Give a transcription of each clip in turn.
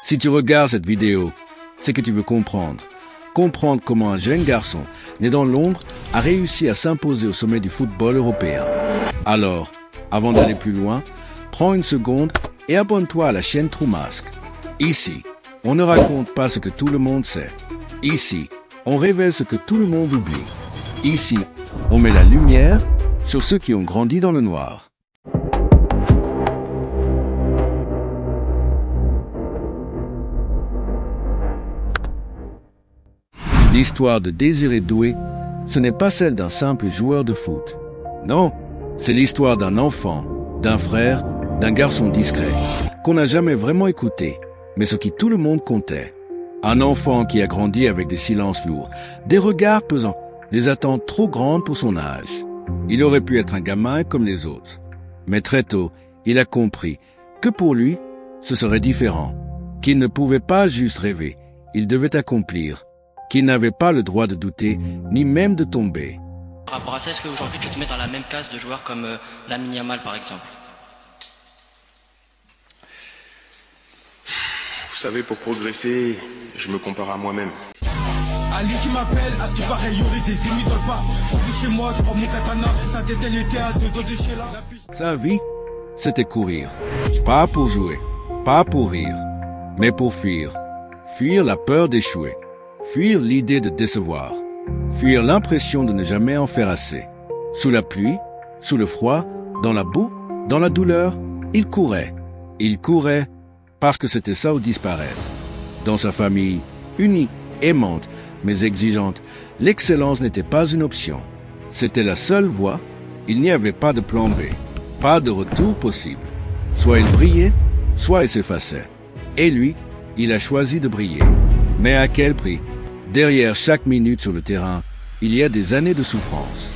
Si tu regardes cette vidéo, c'est que tu veux comprendre. Comprendre comment un jeune garçon, né dans l'ombre, a réussi à s'imposer au sommet du football européen. Alors, avant d'aller plus loin, prends une seconde et abonne-toi à la chaîne True Mask. Ici, on ne raconte pas ce que tout le monde sait. Ici, on révèle ce que tout le monde oublie. Ici, on met la lumière sur ceux qui ont grandi dans le noir. L'histoire de Désiré Doué, ce n'est pas celle d'un simple joueur de foot. Non, c'est l'histoire d'un enfant, d'un frère, d'un garçon discret, qu'on n'a jamais vraiment écouté, mais sur qui tout le monde comptait. Un enfant qui a grandi avec des silences lourds, des regards pesants, des attentes trop grandes pour son âge. Il aurait pu être un gamin comme les autres. Mais très tôt, il a compris que pour lui, ce serait différent, qu'il ne pouvait pas juste rêver, il devait accomplir, qu'il n'avait pas le droit de douter, ni même de tomber. Par rapport à ça, est-ce qu'aujourd'hui tu te mets dans la même case de joueurs comme Lamine Yamal par exemple? Vous savez, pour progresser, je me compare à moi-même. Ali qui m'appelle, à ce qui paraît, il y aurait des ennemis dans le parc. Je suis chez moi, je prends mon katana, sa tête elle était à 2 dos de chez là. Sa vie, c'était courir. Pas pour jouer, pas pour rire, mais pour fuir. Fuir la peur d'échouer. Fuir l'idée de décevoir. Fuir l'impression de ne jamais en faire assez. Sous la pluie, sous le froid, dans la boue, dans la douleur, il courait. Il courait parce que c'était ça ou disparaître. Dans sa famille, unie, aimante, mais exigeante, l'excellence n'était pas une option. C'était la seule voie, il n'y avait pas de plan B, pas de retour possible. Soit il brillait, soit il s'effaçait. Et lui, il a choisi de briller. Mais à quel prix? Derrière chaque minute sur le terrain, il y a des années de souffrance,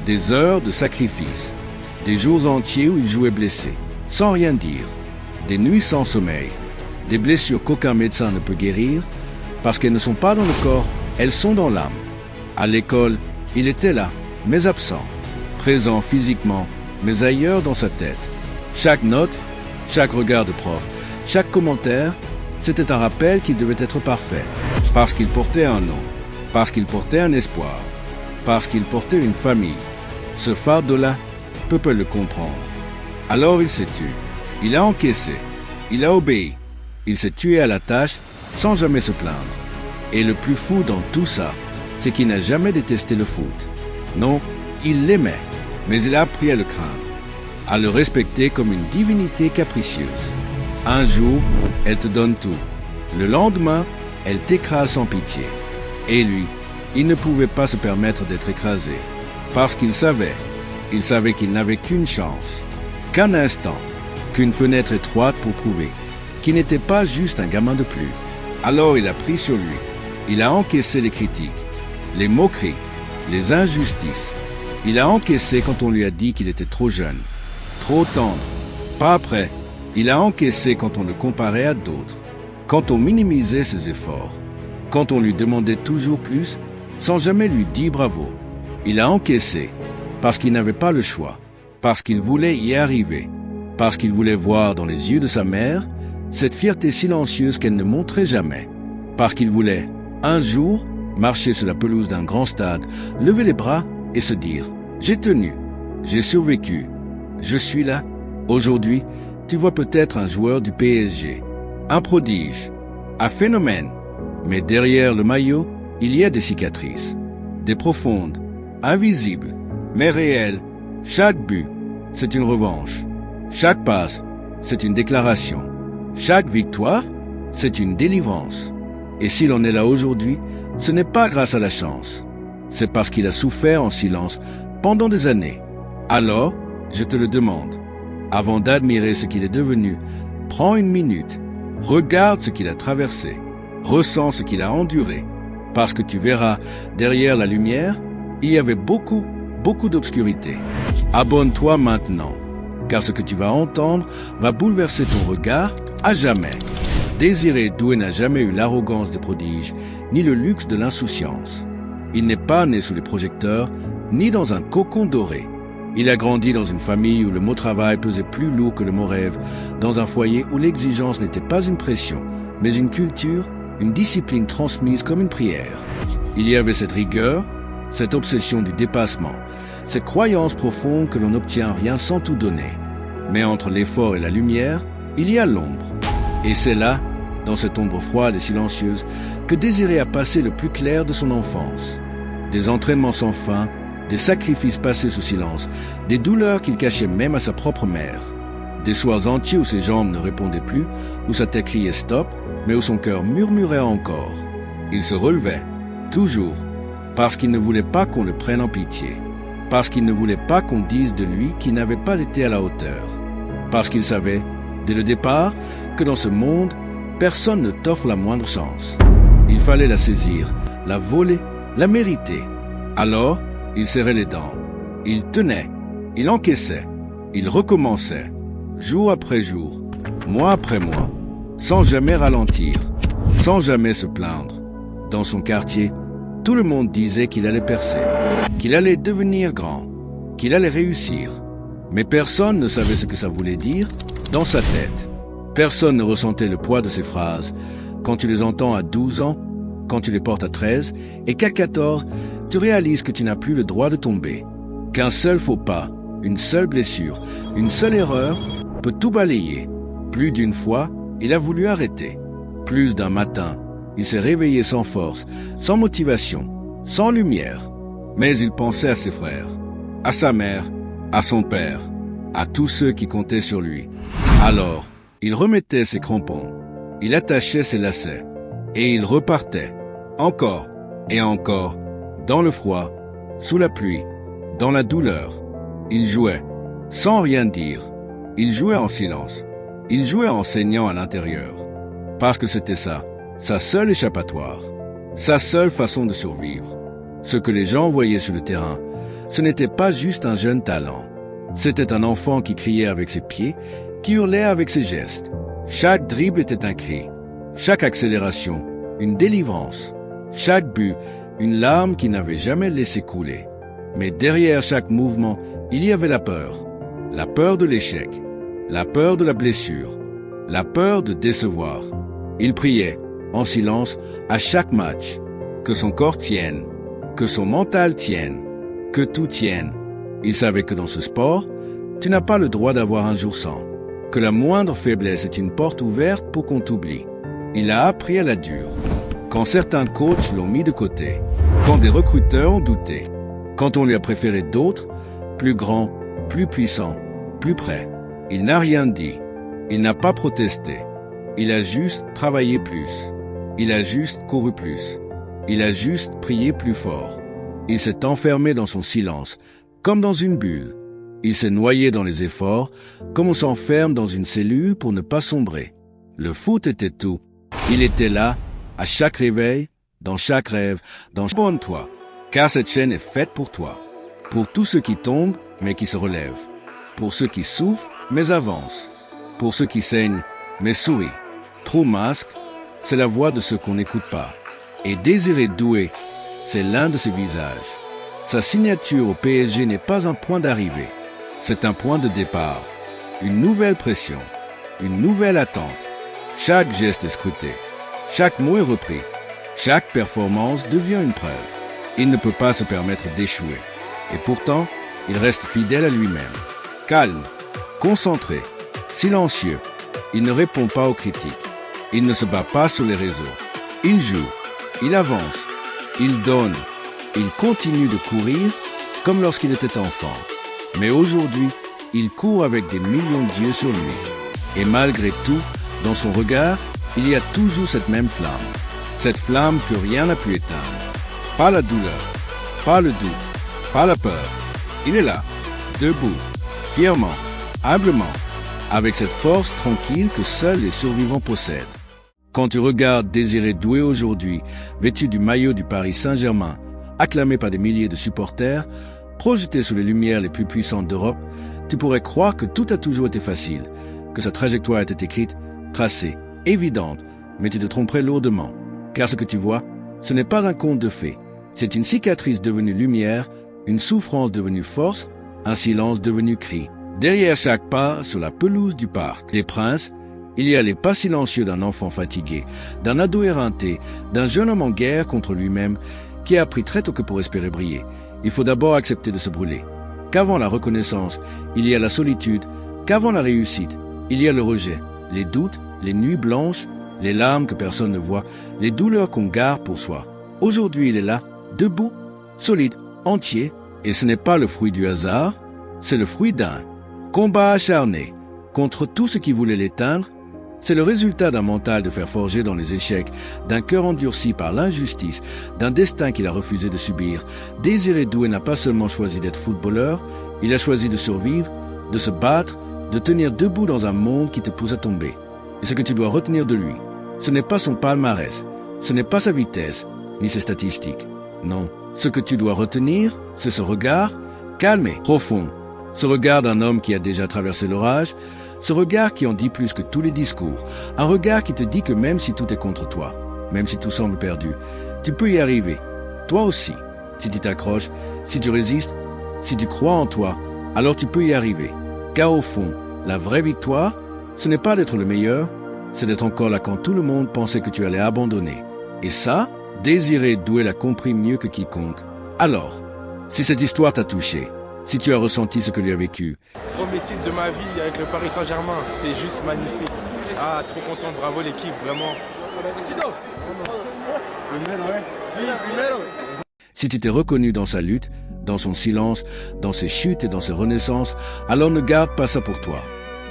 des heures de sacrifice, des jours entiers où il jouait blessé, sans rien dire, des nuits sans sommeil, des blessures qu'aucun médecin ne peut guérir, parce qu'elles ne sont pas dans le corps, elles sont dans l'âme. À l'école, il était là, mais absent, présent physiquement, mais ailleurs dans sa tête. Chaque note, chaque regard de prof, chaque commentaire, c'était un rappel qu'il devait être parfait, parce qu'il portait un nom, parce qu'il portait un espoir, parce qu'il portait une famille. Ce fardeau-là, peu peut le comprendre. Alors il s'est tué, il a encaissé, il a obéi, il s'est tué à la tâche sans jamais se plaindre. Et le plus fou dans tout ça, c'est qu'il n'a jamais détesté le foot. Non, il l'aimait, mais il a appris à le craindre, à le respecter comme une divinité capricieuse. Un jour, elle te donne tout. Le lendemain, elle t'écrase sans pitié. Et lui, il ne pouvait pas se permettre d'être écrasé. Parce qu'il savait qu'il n'avait qu'une chance, qu'un instant, qu'une fenêtre étroite pour prouver qu'il n'était pas juste un gamin de plus. Alors il a pris sur lui. Il a encaissé les critiques, les moqueries, les injustices. Il a encaissé quand on lui a dit qu'il était trop jeune, trop tendre, pas prêt. Il a encaissé quand on le comparait à d'autres, quand on minimisait ses efforts, quand on lui demandait toujours plus, sans jamais lui dire bravo. Il a encaissé parce qu'il n'avait pas le choix, parce qu'il voulait y arriver, parce qu'il voulait voir dans les yeux de sa mère cette fierté silencieuse qu'elle ne montrait jamais, parce qu'il voulait, un jour, marcher sur la pelouse d'un grand stade, lever les bras et se dire « J'ai tenu, j'ai survécu, je suis là, aujourd'hui ». Tu vois peut-être un joueur du PSG, un prodige, un phénomène. Mais derrière le maillot, il y a des cicatrices, des profondes, invisibles, mais réelles. Chaque but, c'est une revanche. Chaque passe, c'est une déclaration. Chaque victoire, c'est une délivrance. Et s'il en est là aujourd'hui, ce n'est pas grâce à la chance. C'est parce qu'il a souffert en silence pendant des années. Alors, je te le demande. Avant d'admirer ce qu'il est devenu, prends une minute, regarde ce qu'il a traversé, ressens ce qu'il a enduré, parce que tu verras, derrière la lumière, il y avait beaucoup d'obscurité. Abonne-toi maintenant, car ce que tu vas entendre va bouleverser ton regard à jamais. Désiré Doué n'a jamais eu l'arrogance des prodiges, ni le luxe de l'insouciance. Il n'est pas né sous les projecteurs, ni dans un cocon doré. Il a grandi dans une famille où le mot travail pesait plus lourd que le mot rêve, dans un foyer où l'exigence n'était pas une pression, mais une culture, une discipline transmise comme une prière. Il y avait cette rigueur, cette obsession du dépassement, cette croyance profonde que l'on n'obtient rien sans tout donner. Mais entre l'effort et la lumière, il y a l'ombre. Et c'est là, dans cette ombre froide et silencieuse, que Désiré a passé le plus clair de son enfance. Des entraînements sans fin, des sacrifices passés sous silence, des douleurs qu'il cachait même à sa propre mère. Des soirs entiers où ses jambes ne répondaient plus, où sa tête criait stop, mais où son cœur murmurait encore. Il se relevait, toujours, parce qu'il ne voulait pas qu'on le prenne en pitié, parce qu'il ne voulait pas qu'on dise de lui qu'il n'avait pas été à la hauteur, parce qu'il savait, dès le départ, que dans ce monde, personne ne t'offre la moindre chance. Il fallait la saisir, la voler, la mériter. Alors, il serrait les dents. Il tenait, il encaissait, il recommençait, jour après jour, mois après mois, sans jamais ralentir, sans jamais se plaindre. Dans son quartier, tout le monde disait qu'il allait percer, qu'il allait devenir grand, qu'il allait réussir. Mais personne ne savait ce que ça voulait dire dans sa tête. Personne ne ressentait le poids de ces phrases quand tu les entends à 12 ans, quand tu les portes à 13, et qu'à 14, tu réalises que tu n'as plus le droit de tomber, qu'un seul faux pas, une seule blessure, une seule erreur peut tout balayer. Plus d'une fois, il a voulu arrêter. Plus d'un matin, il s'est réveillé sans force, sans motivation, sans lumière. Mais il pensait à ses frères, à sa mère, à son père, à tous ceux qui comptaient sur lui. Alors, il remettait ses crampons, il attachait ses lacets, et il repartait, encore et encore, dans le froid, sous la pluie, dans la douleur. Il jouait, sans rien dire. Il jouait en silence. Il jouait en saignant à l'intérieur. Parce que c'était ça, sa seule échappatoire, sa seule façon de survivre. Ce que les gens voyaient sur le terrain, ce n'était pas juste un jeune talent. C'était un enfant qui criait avec ses pieds, qui hurlait avec ses gestes. Chaque dribble était un cri. Chaque accélération, une délivrance. Chaque but, une larme qui n'avait jamais laissé couler. Mais derrière chaque mouvement, il y avait la peur de l'échec, la peur de la blessure, la peur de décevoir. Il priait, en silence, à chaque match, que son corps tienne, que son mental tienne, que tout tienne. Il savait que dans ce sport, tu n'as pas le droit d'avoir un jour sans, que la moindre faiblesse est une porte ouverte pour qu'on t'oublie. Il a appris à la dure. Quand certains coachs l'ont mis de côté, quand des recruteurs ont douté, quand on lui a préféré d'autres, plus grands, plus puissants, plus près, il n'a rien dit, il n'a pas protesté, il a juste travaillé plus, il a juste couru plus, il a juste prié plus fort. Il s'est enfermé dans son silence, comme dans une bulle. Il s'est noyé dans les efforts, comme on s'enferme dans une cellule pour ne pas sombrer. Le foot était tout. Il était là, à chaque réveil, dans chaque rêve, dans chaque bonne-toi, car cette chaîne est faite pour toi, pour tous ceux qui tombent, mais qui se relèvent, pour ceux qui souffrent, mais avancent, pour ceux qui saignent, mais sourient. True Mask, c'est la voix de ceux qu'on n'écoute pas. Et Désiré Doué, c'est l'un de ses visages. Sa signature au PSG n'est pas un point d'arrivée, c'est un point de départ, une nouvelle pression, une nouvelle attente. Chaque geste est scruté, chaque mot est repris, chaque performance devient une preuve. Il ne peut pas se permettre d'échouer. Et pourtant, il reste fidèle à lui-même. Calme, concentré, silencieux. Il ne répond pas aux critiques. Il ne se bat pas sur les réseaux. Il joue, il avance, il donne. Il continue de courir comme lorsqu'il était enfant. Mais aujourd'hui, il court avec des millions d'yeux sur lui. Et malgré tout, dans son regard, il y a toujours cette même flamme. Cette flamme que rien n'a pu éteindre. Pas la douleur, pas le doute, pas la peur. Il est là, debout, fièrement, humblement, avec cette force tranquille que seuls les survivants possèdent. Quand tu regardes Désiré Doué aujourd'hui, vêtu du maillot du Paris Saint-Germain, acclamé par des milliers de supporters, projeté sous les lumières les plus puissantes d'Europe, tu pourrais croire que tout a toujours été facile, que sa trajectoire était écrite, tracée, évidente, mais tu te tromperais lourdement. Car ce que tu vois, ce n'est pas un conte de fées. C'est une cicatrice devenue lumière, une souffrance devenue force, un silence devenu cri. Derrière chaque pas, sur la pelouse du parc des Princes, Il y a les pas silencieux d'un enfant fatigué, d'un ado éreinté, d'un jeune homme en guerre contre lui-même qui a appris très tôt que pour espérer briller, il faut d'abord accepter de se brûler. Qu'avant la reconnaissance, il y a la solitude, qu'avant la réussite, il y a le rejet, les doutes, les nuits blanches, les larmes que personne ne voit, les douleurs qu'on garde pour soi. Aujourd'hui, il est là, debout, solide, entier, et ce n'est pas le fruit du hasard, c'est le fruit d'un combat acharné contre tout ce qui voulait l'éteindre. C'est le résultat d'un mental de fer forgé dans les échecs, d'un cœur endurci par l'injustice, d'un destin qu'il a refusé de subir. Désiré Doué n'a pas seulement choisi d'être footballeur, il a choisi de survivre, de se battre, de tenir debout dans un monde qui te pousse à tomber. Et ce que tu dois retenir de lui, ce n'est pas son palmarès, ce n'est pas sa vitesse, ni ses statistiques. Non, ce que tu dois retenir, c'est ce regard, calme et profond. Ce regard d'un homme qui a déjà traversé l'orage, ce regard qui en dit plus que tous les discours, un regard qui te dit que même si tout est contre toi, même si tout semble perdu, tu peux y arriver. Toi aussi, si tu t'accroches, si tu résistes, si tu crois en toi, alors tu peux y arriver. Car au fond, la vraie victoire, ce n'est pas d'être le meilleur, c'est d'être encore là quand tout le monde pensait que tu allais abandonner. Et ça, Désiré Doué l'a compris mieux que quiconque. Alors, si cette histoire t'a touché, si tu as ressenti ce que lui a vécu. Premier titre de ma vie avec le Paris Saint-Germain, c'est juste magnifique. Ah, trop content, bravo l'équipe, vraiment. Si tu t'es reconnu dans sa lutte, dans son silence, dans ses chutes et dans ses renaissances, alors ne garde pas ça pour toi.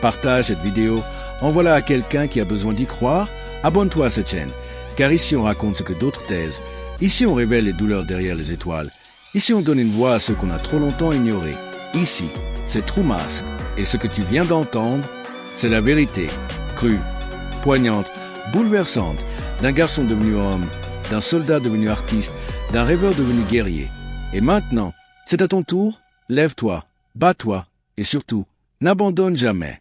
Partage cette vidéo, envoie-la à quelqu'un qui a besoin d'y croire, abonne-toi à cette chaîne, car ici on raconte ce que d'autres taisent. Ici on révèle les douleurs derrière les étoiles. Ici, on donne une voix à ceux qu'on a trop longtemps ignorés. Ici, c'est True Mask. Et ce que tu viens d'entendre, c'est la vérité, crue, poignante, bouleversante, d'un garçon devenu homme, d'un soldat devenu artiste, d'un rêveur devenu guerrier. Et maintenant, c'est à ton tour, lève-toi, bats-toi, et surtout, n'abandonne jamais.